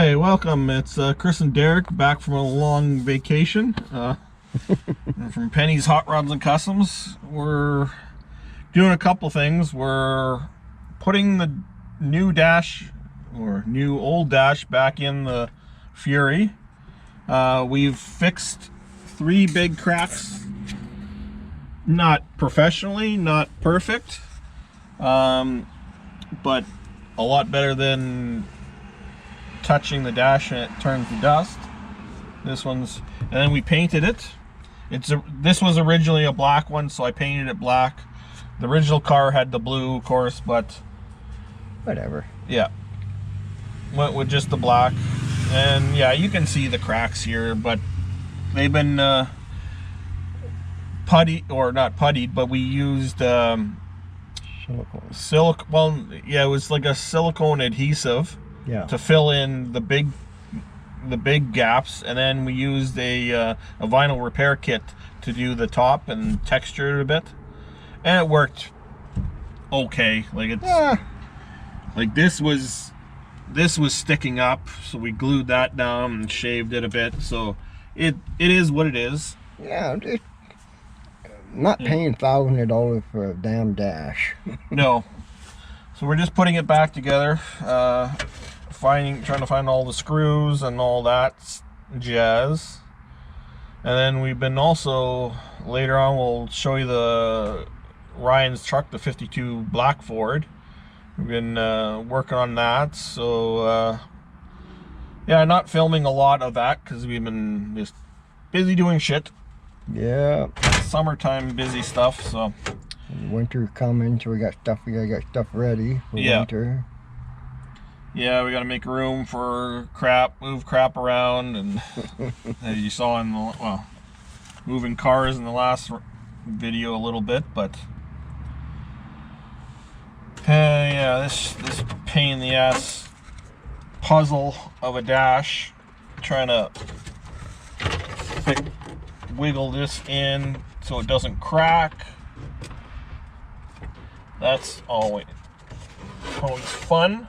Hey, welcome. It's Chris and Derek back from a long vacation from Penny's Hot Rods and Customs. We're doing a couple things. We're putting the new dash or new old dash back in the Fury. We've fixed 3 big cracks. Not professionally, not perfect, but a lot better than touching the dash and it turns to dust. This one's, and then we painted it. This was originally a black one, so I painted it black. The original car had the blue, of course, but whatever. Yeah, went with just the black. And yeah, you can see the cracks here, but they've been putty, or not puttied, but we used silicone. Well, yeah, it was like a silicone adhesive. Yeah. To fill in the big gaps, and then we used a vinyl repair kit to do the top and texture it a bit, and it worked okay. Like it's like this was sticking up, so we glued that down and shaved it a bit. So it is what it is. Yeah, just not paying $1,000 for a damn dash. No. So we're just putting it back together, trying to find all the screws and all that jazz. And then we've been also, later on we'll show you the Ryan's truck, the 52 Black Ford. We've been working on that. So yeah, not filming a lot of that because we've been just busy doing shit. Yeah. Summertime busy stuff, so. Winter coming, so we gotta get stuff ready for winter. Yeah, we gotta make room for crap, move crap around, and as you saw in the, well, moving cars in the last video a little bit, but yeah, this pain in the ass puzzle of a dash, trying to wiggle this in so it doesn't crack. That's always fun.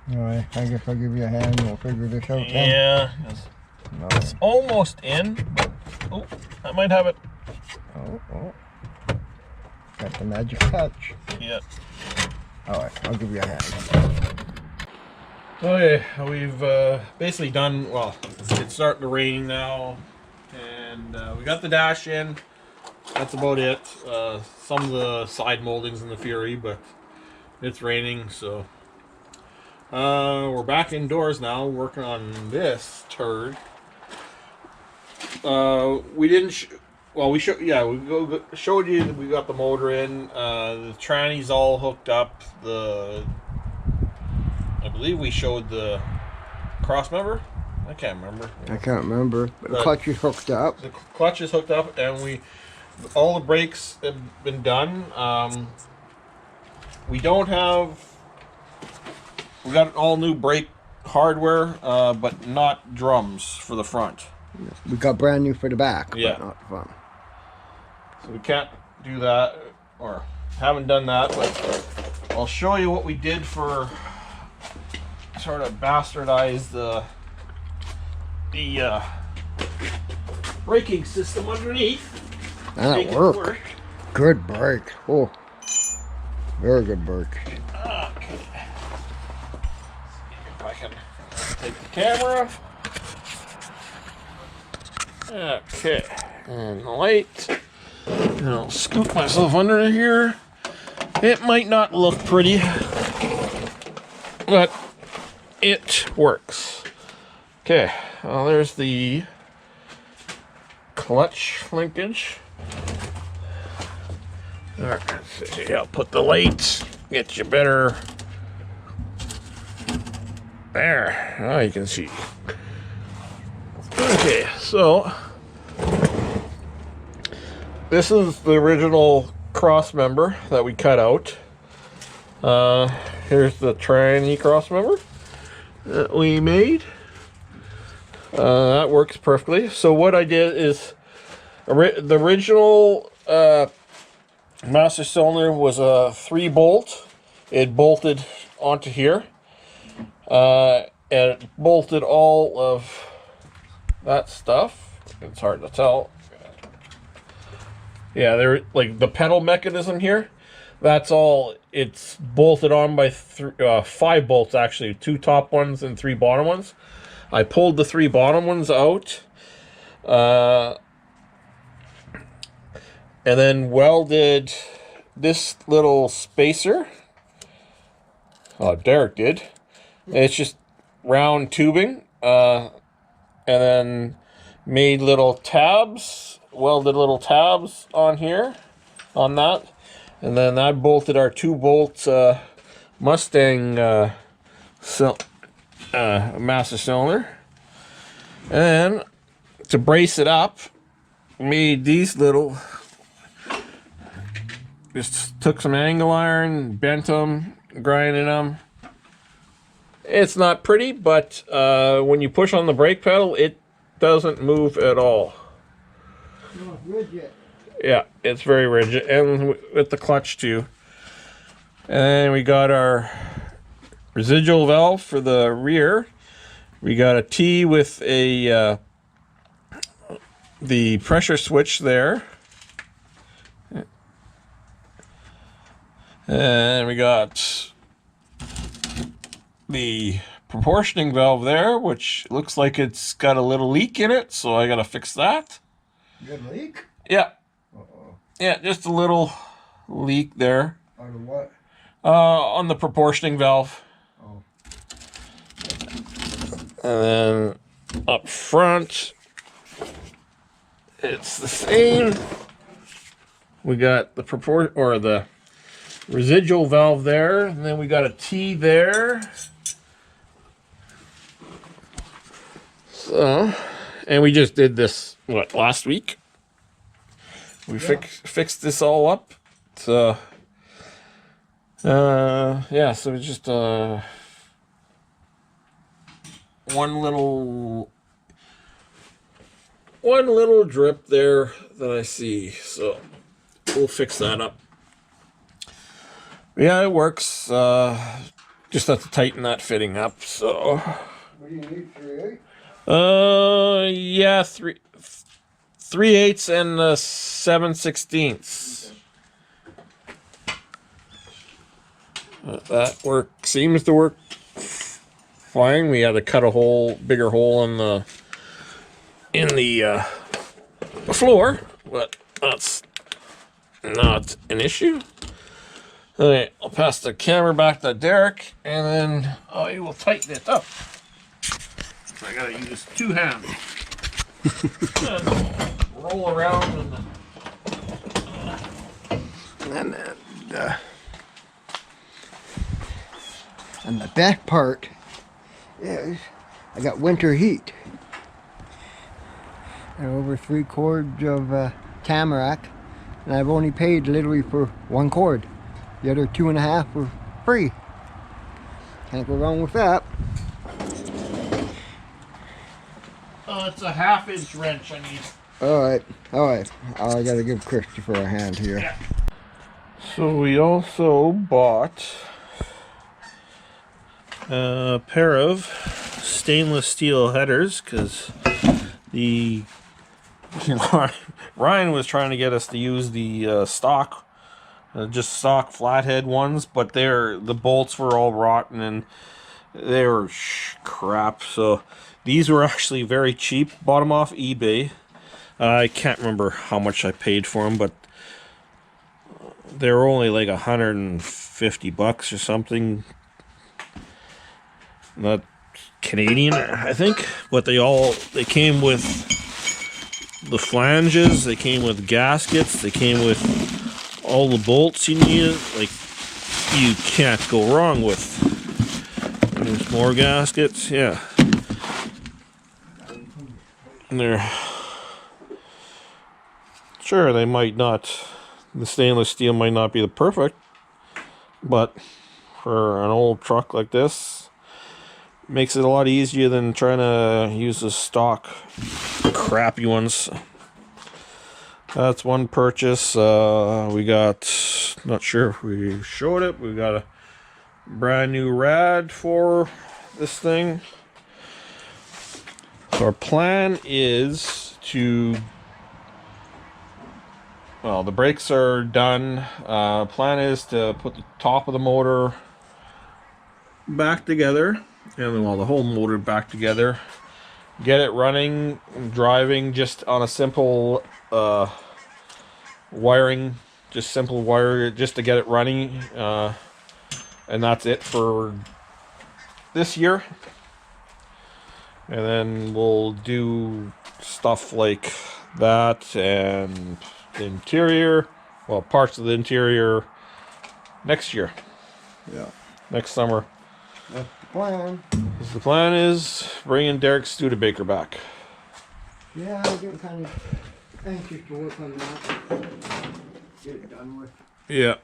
Alright, I guess I'll give you a hand and we'll figure this out. Yeah, it's almost in, but oh, I might have it. Oh. Got the magic touch. Yeah. Alright, I'll give you a hand. Okay, we've basically done, well, it's starting to rain now, and we got the dash in. That's about it. Some of the side moldings in the Fury, but it's raining, so we're back indoors now working on this turd. We didn't we showed you that we got the motor in. The tranny's all hooked up. I believe we showed the cross member. I can't remember. But the clutch is hooked up. The clutch is hooked up, and all the brakes have been done. We got all new brake hardware, but not drums for the front. We got brand new for the back, yeah, but not the front. So we can't do that, or haven't done that, but I'll show you what we did for sort of bastardize the braking system underneath. That worked. Good brake. Oh, very good brake. Okay. See if I can take the camera. Okay, and the light. And I'll scoop myself under here. It might not look pretty, but it works. Okay, well, there's the clutch linkage. Alright, so I'll put the lights, get you better. There, now you can see. Okay, so this is the original cross member that we cut out. Here's the tranny cross member that we made. That works perfectly. So what I did is the original master cylinder was a 3-bolt. It bolted onto here. And it bolted all of that stuff. It's hard to tell. Yeah, they're like the pedal mechanism here. That's all. It's bolted on by 5 bolts actually, 2 top ones and 3 bottom ones. I pulled the 3 bottom ones out, and then welded this little spacer. Oh, Derek did. It's just round tubing, and then made little tabs, welded little tabs on here, on that, and then I bolted our 2 bolt Mustang master cylinder, and to brace it up, made these little. Just took some angle iron, bent them, grinded them. It's not pretty, but when you push on the brake pedal, it doesn't move at all. Oh, rigid. Yeah, it's very rigid, and with the clutch too. And then we got our residual valve for the rear. We got a T with a the pressure switch there. And we got the proportioning valve there, which looks like it's got a little leak in it, so I gotta fix that. Good leak? Yeah. Uh-oh. Yeah, just a little leak there. Out of what? On the proportioning valve. Oh. And then up front, it's the same. We got the the residual valve there, and then we got a T there. So, and we just did this, what, last week? We fixed this all up. So, yeah, so it's just one little drip there that I see. So we'll fix that up. Yeah, it works. Just have to tighten that fitting up. So. What do you need, 3/8? Yeah, 3/8 and 7/16. That seems to work fine. We had to cut a bigger hole in the floor, but that's not an issue. Alright, I'll pass the camera back to Derek, and then I will tighten it up. I gotta use 2 hands. Roll around and the best part is I got winter heat. And over 3 cords of tamarack, and I've only paid literally for 1 cord. The other 2.5 were free. Can't go wrong with that. Oh, it's a 1/2-inch wrench I need. Alright. I gotta give Christopher a hand here. Yeah. So we also bought a pair of stainless steel headers because Ryan was trying to get us to use the stock, just stock flathead ones, but the bolts were all rotten and they were crap. So these were actually very cheap. Bought them off eBay. I can't remember how much I paid for them, but they were only like $150 or something. Not Canadian, I think. But they came with the flanges, they came with gaskets, they came with all the bolts you needed. Like, you can't go wrong with. There's more gaskets, yeah. And they're sure they might not. The stainless steel might not be the perfect, but for an old truck like this, makes it a lot easier than trying to use the stock crappy ones. That's one purchase. We got, not sure if we showed it, we got a brand new rad for this thing. So our plan is to, well, the brakes are done. Plan is to put the top of the motor back together, and well, the whole motor back together. Get it running, driving just on a simple wiring, just simple wire, just to get it running, and that's it for this year. And then we'll do stuff like that and the interior, well, parts of the interior next year. Yeah. Next summer. That's the plan. The plan is bringing Derek Studebaker back. Yeah, I'm getting kind of anxious to work on that. Get it done with. Yeah.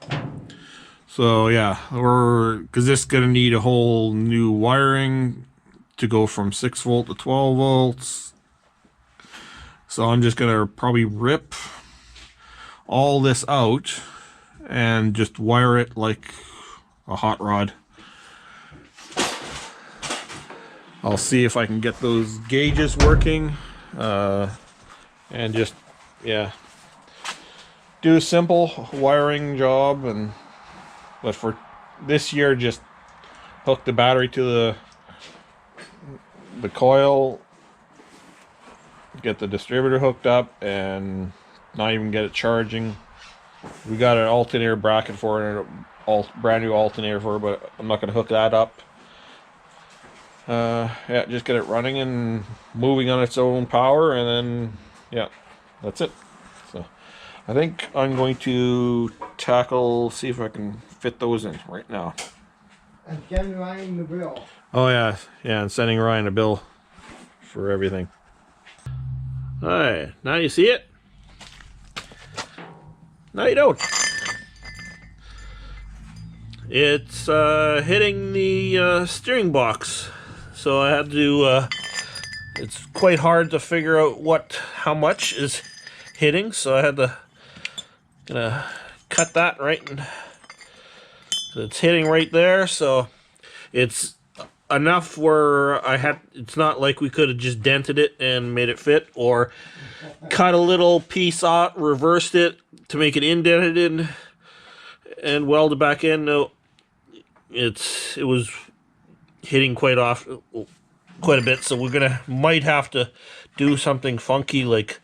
So yeah, because this is gonna need a whole new wiring to go from 6 volt to 12 volts. So I'm just gonna probably rip all this out and just wire it like a hot rod. I'll see if I can get those gauges working, and just, yeah, do a simple wiring job. But for this year, just hook the battery to the coil, get the distributor hooked up, and not even get it charging. We got an alternator bracket for it, a brand new alternator for it, but I'm not going to hook that up. Yeah, just get it running and moving on its own power, and then, yeah, that's it. So I think I'm going to see if I can fit those in right now. And send Ryan the bill. Oh yeah, and sending Ryan a bill for everything. Alright, now you see it? No, you don't. It's hitting the steering box. So I had to, it's quite hard to figure out how much is hitting, so I had to gonna cut that right, and so it's hitting right there. So it's enough where it's not like we could have just dented it and made it fit, or cut a little piece out, reversed it to make it indented and welded back in. No, it was hitting quite a bit, so we're might have to do something funky, like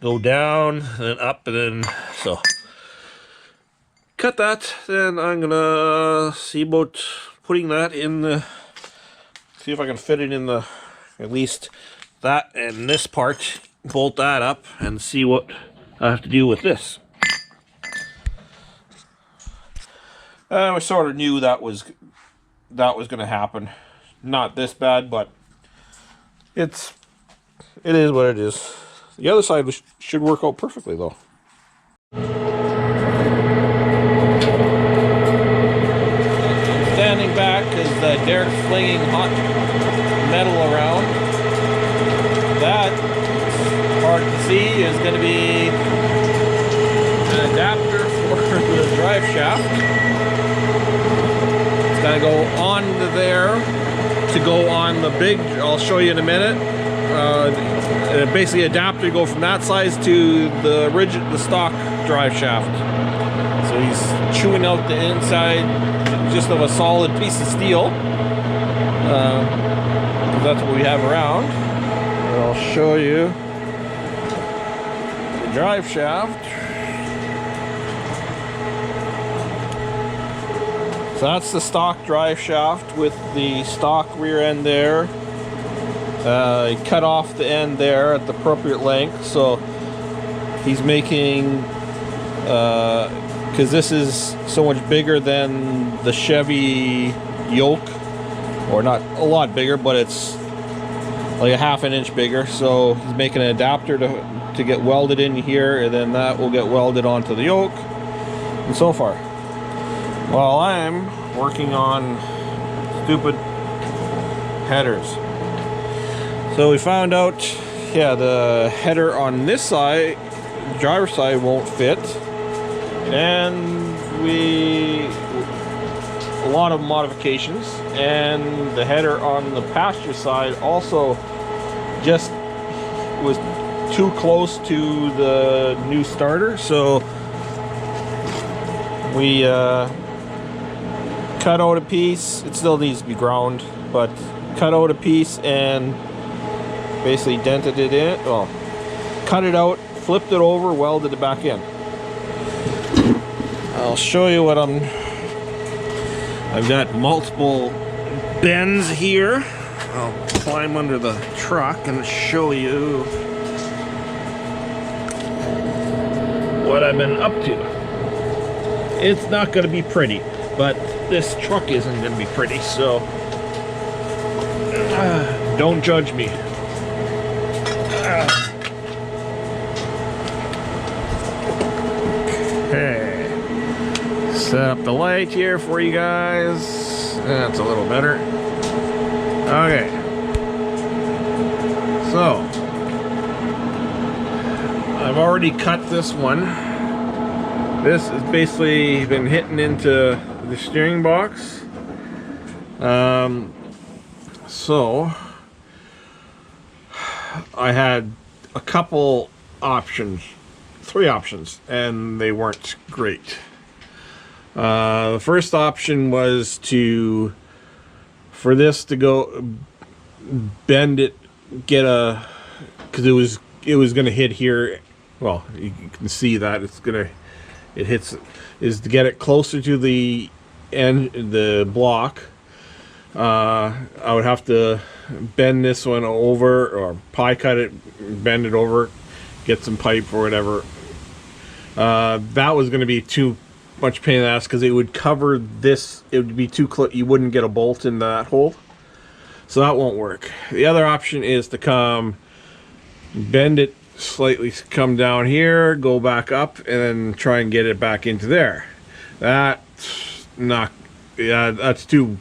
go down and then up, and then so cut that. Then I'm gonna see about putting that in see if I can fit it in at least that and this part, bolt that up, and see what I have to do with this. I sort of knew that was going to happen. Not this bad, but it is what it is. The other side should work out perfectly, though. Standing back as Derek's flinging hot metal around. That, hard to see, is going to be an adapter for the drive shaft. It's going to go on there to go on the big, I'll show you in a minute. Basically adapter to go from that size to the stock drive shaft. So he's chewing out the inside just of a solid piece of steel. That's what we have around. And I'll show you the drive shaft. So that's the stock drive shaft with the stock rear end there. He cut off the end there at the appropriate length, so he's making, because this is so much bigger than the Chevy yoke, or not a lot bigger, but it's like a ½ an inch bigger, so he's making an adapter to get welded in here, and then that will get welded onto the yoke, and so far. While I'm working on stupid headers. So we found out, yeah, the header on this side, the driver's side, won't fit. And we a lot of modifications, and the header on the pasture side also just was too close to the new starter, so we cut out a piece. It still needs to be ground, but cut out a piece and basically dented it in. Well, cut it out, flipped it over, welded it back in. I'll show you what I've got multiple bends here. I'll climb under the truck and show you what I've been up to. It's not going to be pretty, but this truck isn't going to be pretty, so don't judge me. Okay, set up the light here for you guys. That's a little better. Okay, so I've already cut this one. This has basically been hitting into the steering box. So I had a couple options, 3 options, and they weren't great. The first option was for this to go bend it, because it was going to hit here. Well, you can see that it hits, is to get it closer to the end, the block. I would have to bend this one over, or pie cut it, bend it over, get some pipe or whatever. That was going to be too much pain in the ass, because it would cover this. It would be too close. You wouldn't get a bolt in that hole, so that won't work. The other option is to bend it slightly, come down here, go back up, and then try and get it back into there. That's too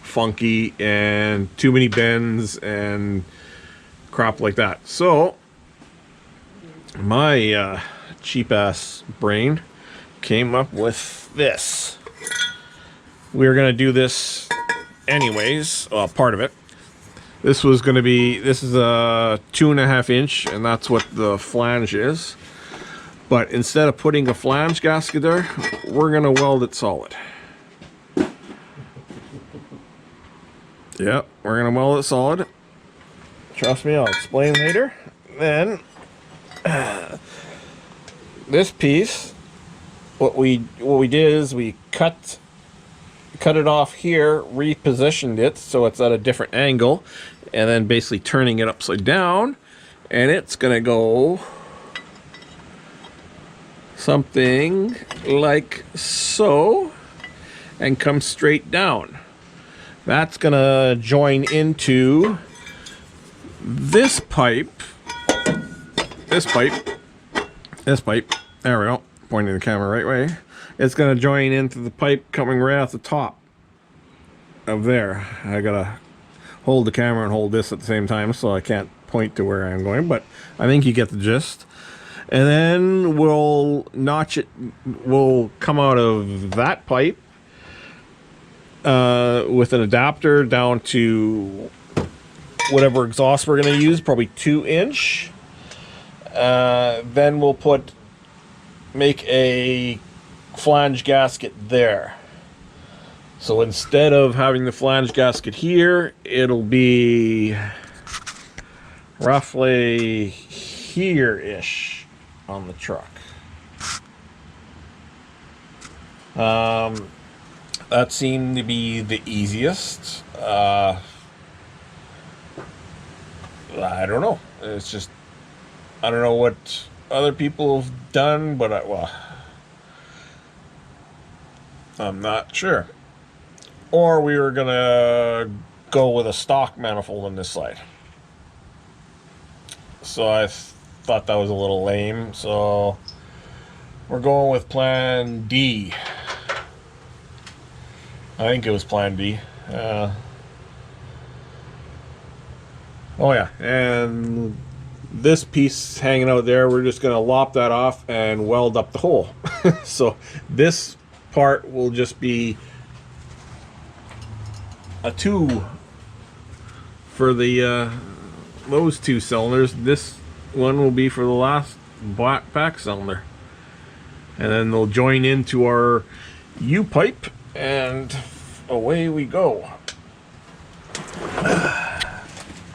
funky and too many bends and crap like that. So my cheap ass brain came up with this. We were gonna do this anyways, part of it. This is a 2.5 inch, and that's what the flange is. But instead of putting a flange gasket there, we're gonna weld it solid. Yep, we're gonna weld it solid. Trust me, I'll explain later. Then this piece, what we did is we cut it off here, repositioned it so it's at a different angle, and then basically turning it upside down, and it's gonna go something like so and come straight down. That's gonna join into this pipe, this pipe. There we go, pointing the camera right way. It's gonna join into the pipe coming right off the top of there. I gotta hold the camera and hold this at the same time, so I can't point to where I'm going, but I think you get the gist. And then we'll notch it, we'll come out of that pipe with an adapter down to whatever exhaust we're gonna use, probably 2 inch. Then we'll make a flange gasket there. So instead of having the flange gasket here, it'll be roughly here-ish on the truck. That seemed to be the easiest. I don't know. It's just, I don't know what other people have done, but I'm not sure. Or we were gonna go with a stock manifold on this side. So I thought that was a little lame, so we're going with plan D. I think it was plan D. Oh yeah, and this piece hanging out there, we're just gonna lop that off and weld up the hole. So this part will just be a 2 for the those 2 cylinders. This one will be for the last back cylinder, and then they'll join into our U-pipe, and away we go.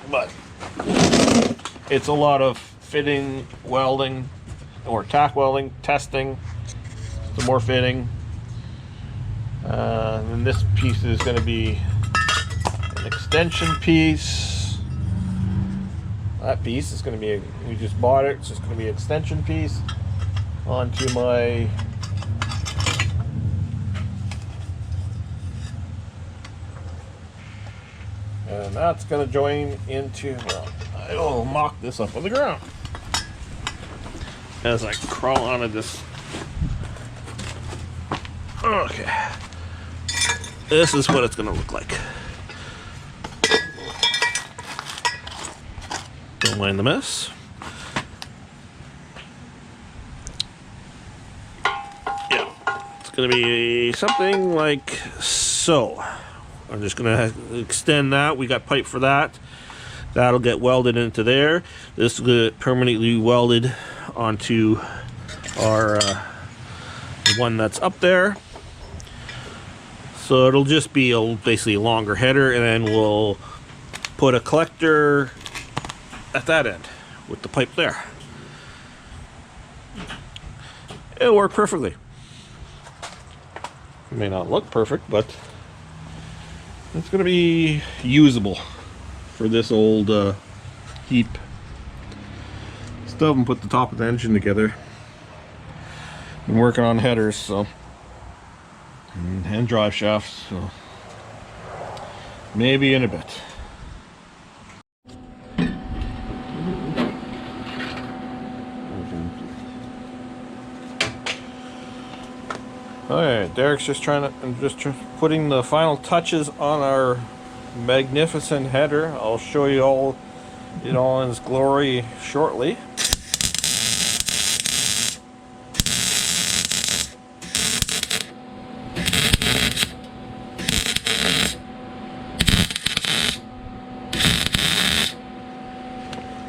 But it's a lot of fitting, welding, or tack welding, testing, some more fitting. And this piece is going to be an extension piece. That piece is going to be, we just bought it, it's just going to be an extension piece onto my and that's going to join into, well, I'll mock this up on the ground as I crawl onto this. Okay, this is what it's going to look like. Don't mind the mess. Yeah, it's going to be something like so. I'm just going to extend that. We got pipe for that. That'll get welded into there. This will get permanently welded onto our one that's up there. So it'll just be basically a longer header, and then we'll put a collector at that end with the pipe there. It'll work perfectly. It may not look perfect, but it's going to be usable for this old heap. Still haven't put the top of the engine together. Been working on headers, so, and drive shafts, so maybe in a bit. Alright, Derek's just putting the final touches on our magnificent header. I'll show you all it all in its glory shortly.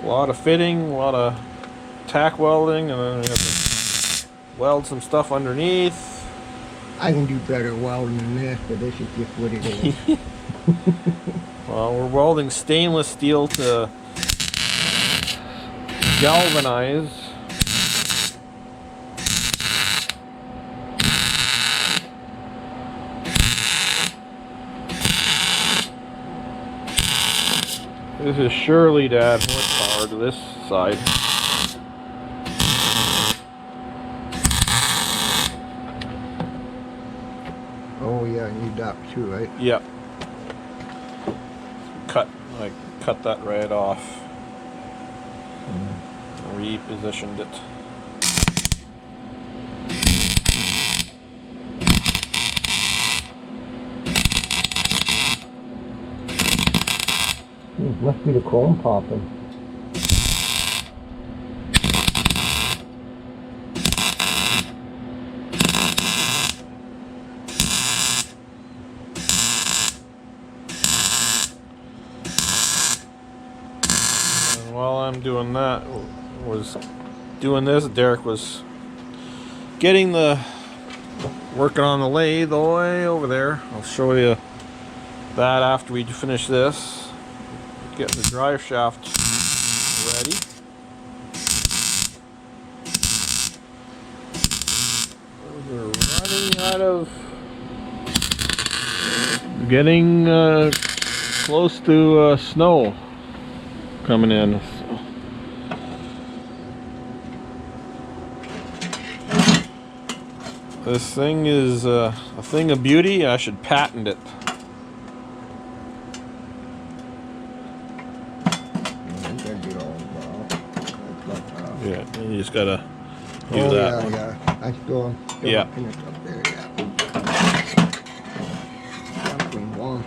A lot of fitting, a lot of tack welding, and then we have to weld some stuff underneath. I can do better welding than this, but this is just what it is. Well, we're welding stainless steel to galvanize. This is surely to add horsepower to this side. Oh yeah, I need that too, right? Yep. Cut that right off. Repositioned it. It must be the chrome popping. While I'm doing that, Derek was working on the lathe all the way over there. I'll show you that after we finish this. Getting the drive shaft ready. We're running out of getting close to snow coming in. So. This thing is a thing of beauty. I should patent it. Yeah, you just gotta do that one. Yeah, I still yeah. finish up there, yeah. Something wrong.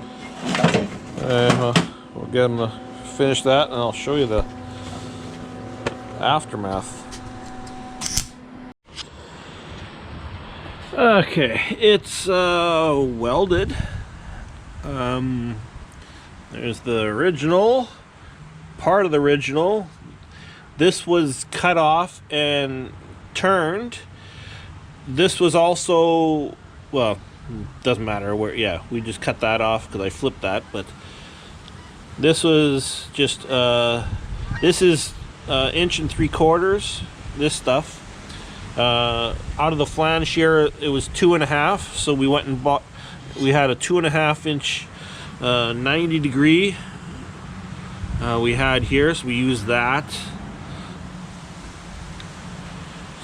We'll get them to finish that, and I'll show you the aftermath. Okay, it's welded There's the original, part of the original. This was cut off and turned. This was also, well, doesn't matter where, yeah, we just cut that off because I flipped that, but this was just, this is 1 3/4, this stuff. Out of the flange here, it was 2.5, so we went and bought, we had a 2.5 inch 90 degree we had here, so we used that.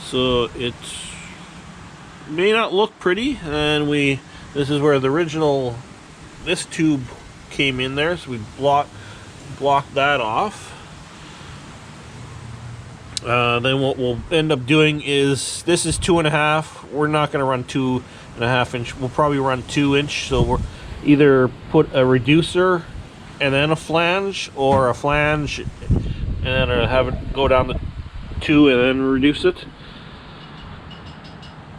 So it may not look pretty, and this is where the original, this tube came in there, so we blocked that off. Then what we'll end up doing is, this is 2.5. We're not going to run 2.5 inch. We'll probably run 2 inch. So we're either put a reducer and then a flange, or a flange and then have it go down to 2 and then reduce it.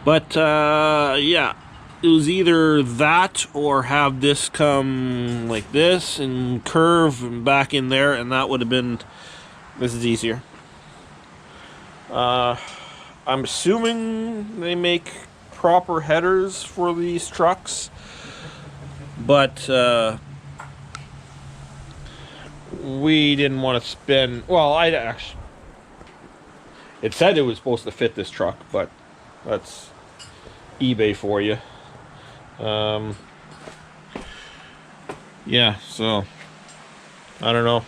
But yeah, it was either that or have this come like this and curve and back in there, and that would have been, this is easier. I'm assuming they make proper headers for these trucks, but we didn't want to spend, well, I actually, it said it was supposed to fit this truck, but that's eBay for you. Yeah, so I don't know.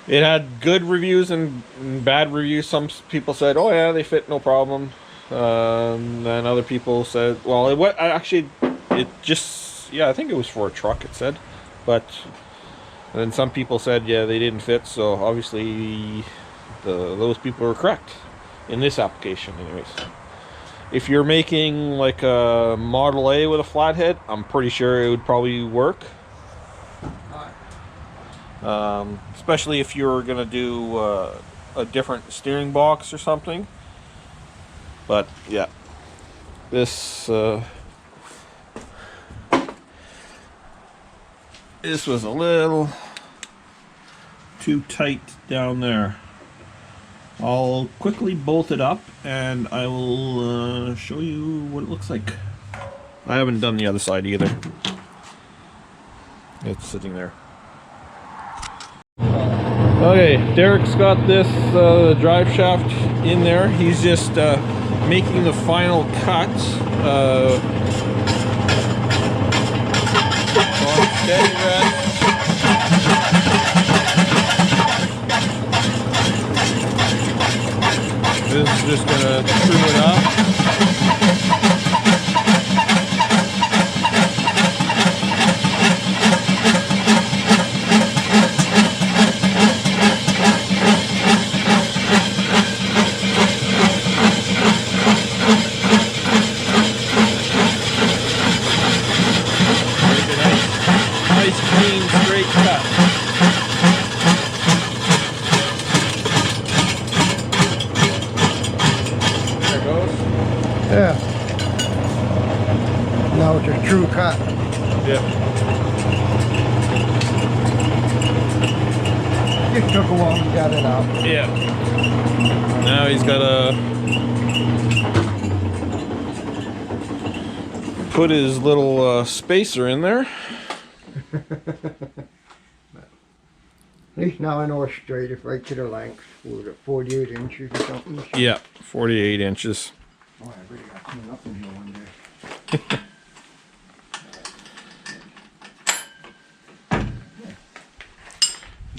It had good reviews and bad reviews. Some people said, "Oh yeah, they fit, no problem." And other people said, "Well, it just, yeah, I think it was for a truck." It said, but and then some people said, "Yeah, they didn't fit." So obviously, those people were correct in this application, anyways. If you're making like a Model A with a flathead, I'm pretty sure it would probably work. Especially if you're gonna do a different steering box or something. But yeah, this was a little too tight down there. I'll quickly bolt it up and I will show you what it looks like. I haven't done the other side either. It's sitting there. Okay, Derek's got this drive shaft in there. He's just making the final cut. Steady, Red. This is just gonna screw it up. Yeah. Now it's a true cut. Yep. It took a while to get it out. Yeah. Now he's got to put his little spacer in there. At least now I know it's straight. It's right to the length. Was it 48 inches or something? Yeah, 48 inches. Oh, I really got clean up in here one day.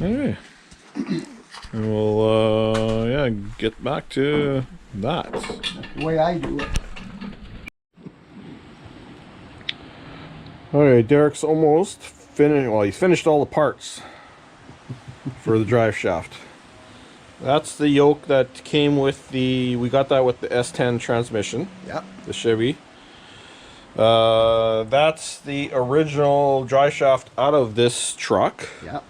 Okay. And we'll yeah, get back to that. That's the way I do it. Okay, Derek's almost finished. Well, he's finished all the parts for the drive shaft. That's the yoke that came with the, we got that with the S10 transmission. Yep. The Chevy. That's the original drive shaft out of this truck. Yep.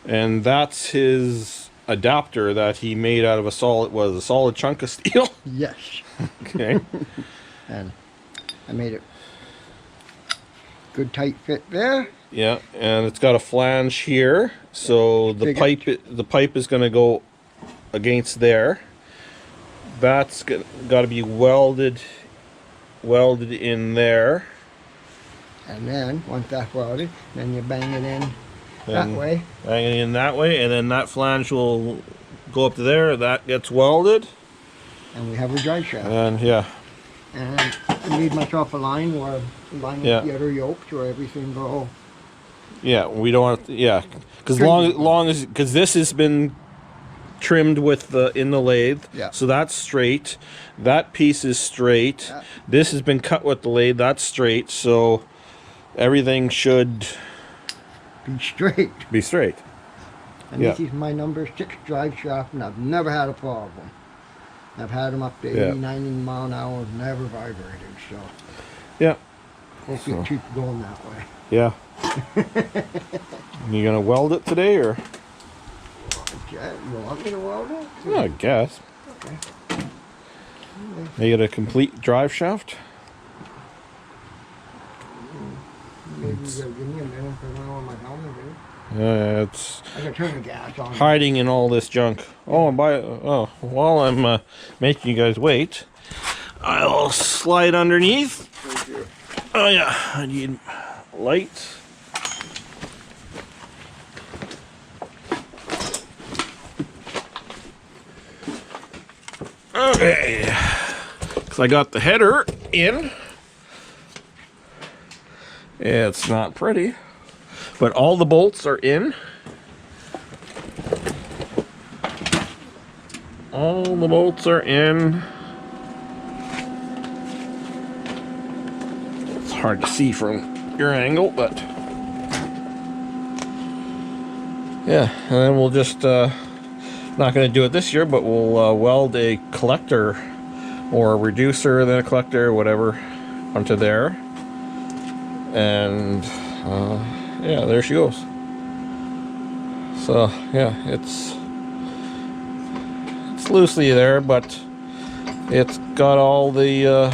And that's his adapter that he made out of a solid chunk of steel. Yes. Okay. And I made it Good tight fit there. Yeah, and it's got a flange here, so the pipe is going to go against there. That's got to be welded in there. And then, once that's welded, then you bang it in that way. Bang it in that way, and then that flange will go up to there. That gets welded. And we have a drive shaft. And yeah. And I made myself a line where line with the other yoke so everything go. Yeah, we don't want to, yeah, because long as this has been trimmed with the in the lathe, so that's straight. That piece is straight. Yeah. This has been cut with the lathe. That's straight. So everything should be straight. Be straight. And this is my number 6 drive shaft, and I've never had a problem. I've had them up to 80, 90 mile an hour, never vibrated. So yeah, hope you keep going that way. Yeah. You gonna weld it today, or? You want me to weld it? Yeah, I guess. Okay. You get a complete drive shaft? Maybe you gotta give me a minute because I don't know what my helmet is. Yeah, it's I gotta turn the gas on. hiding in all this junk. Oh, and while I'm making you guys wait, I'll slide underneath. Oh yeah, I need lights. Okay, because I got the header in. It's not pretty, but all the bolts are in. All the bolts are in. It's hard to see from your angle, but yeah, and then we'll just not going to do it this year, but we'll weld a collector or a reducer, then a collector, whatever, onto there. And yeah, there she goes. So yeah, it's loosely there, but it's got all the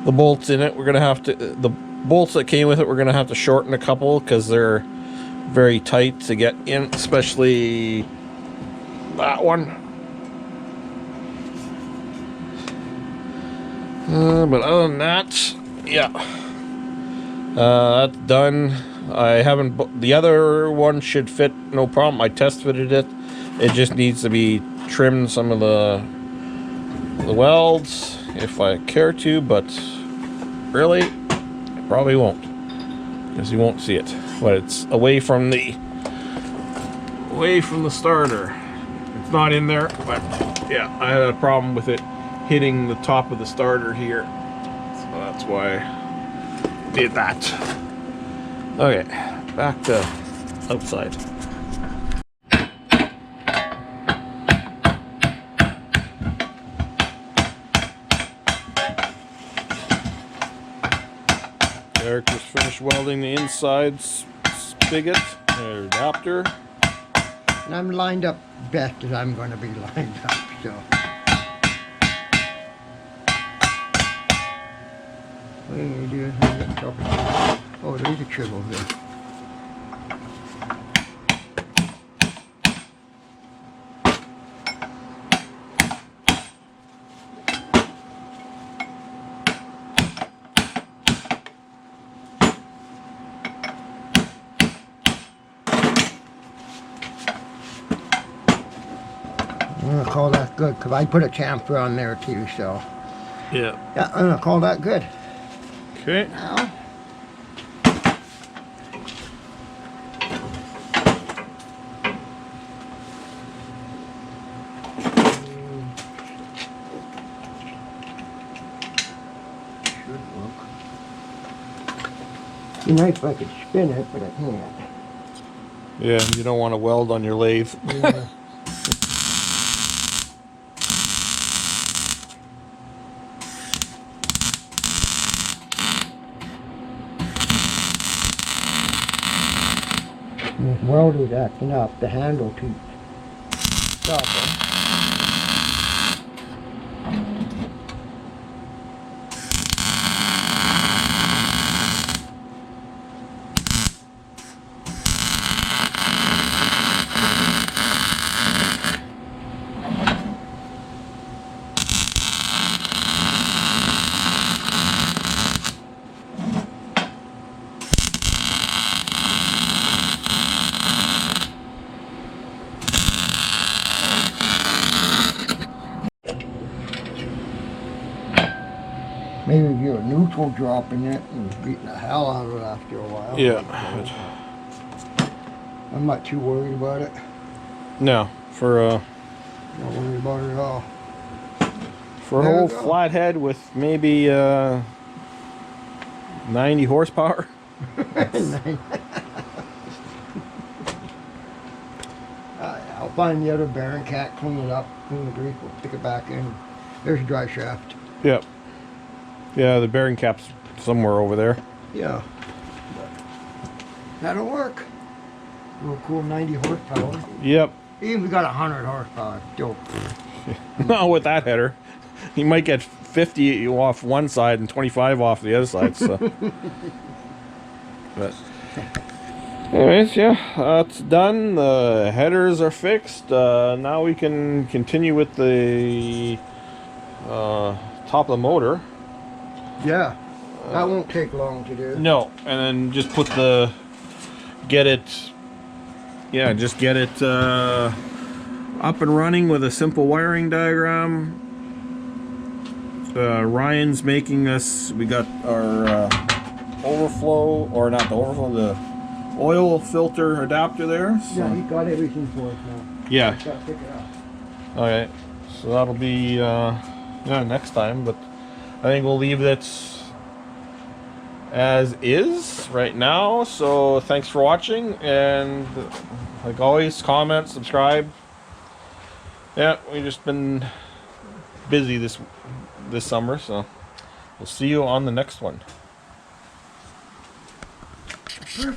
bolts in it. We're gonna have to, the bolts that came with it, we're gonna have to shorten a couple because they're very tight to get in, especially that one. But other than that, yeah, that's done. I haven't, the other one should fit no problem. I test fitted it. It just needs to be trimmed, some of the welds if I care to, but really I probably won't, because you won't see it. But it's away from the starter. It's not in there, but yeah, I had a problem with it hitting the top of the starter here, so that's why I did that. Okay, back to outside. Eric just finished welding the inside spigot or adapter. And I'm lined up best as I'm going to be lined up, so. What are you going to do? Oh, there's a chisel there. I'm going to call that good, because I put a chamfer on there too, so. Yeah. Yeah, I'm going to call that good. Okay. Now. Should work. It'd be nice if I could spin it, but I can't. Yeah, you don't want to weld on your lathe. Yeah. This welder's acting up, the handle keeps stopping. Maybe do a neutral drop in it and beat the hell out of it after a while. Yeah. I'm not too worried about it. No, for Not worried about it at all. for an There you old go. flathead with maybe 90 horsepower. I'll find the other Baron cat, clean it up, clean the grease, we'll stick it back in. There's a dry shaft. Yep. Yeah, the bearing cap's somewhere over there. Yeah. That'll work. Real cool 90 horsepower. Yep. Even if we got 100 horsepower, still. Not with that header. You might get 50 off one side and 25 off the other side. So. But anyways, yeah, that's done. The headers are fixed. Now we can continue with the top of the motor. Yeah. That won't take long to do. No, and then just put get it up and running with a simple wiring diagram. Ryan's making us, we got our overflow, or not the overflow, the oil filter adapter there. So. Yeah, he got everything for us now. Yeah. Just gotta pick it up. Okay, so that'll be next time, but I think we'll leave it as is right now. So thanks for watching, and like always, comment, subscribe. Yeah, we've just been busy this summer, so we'll see you on the next one.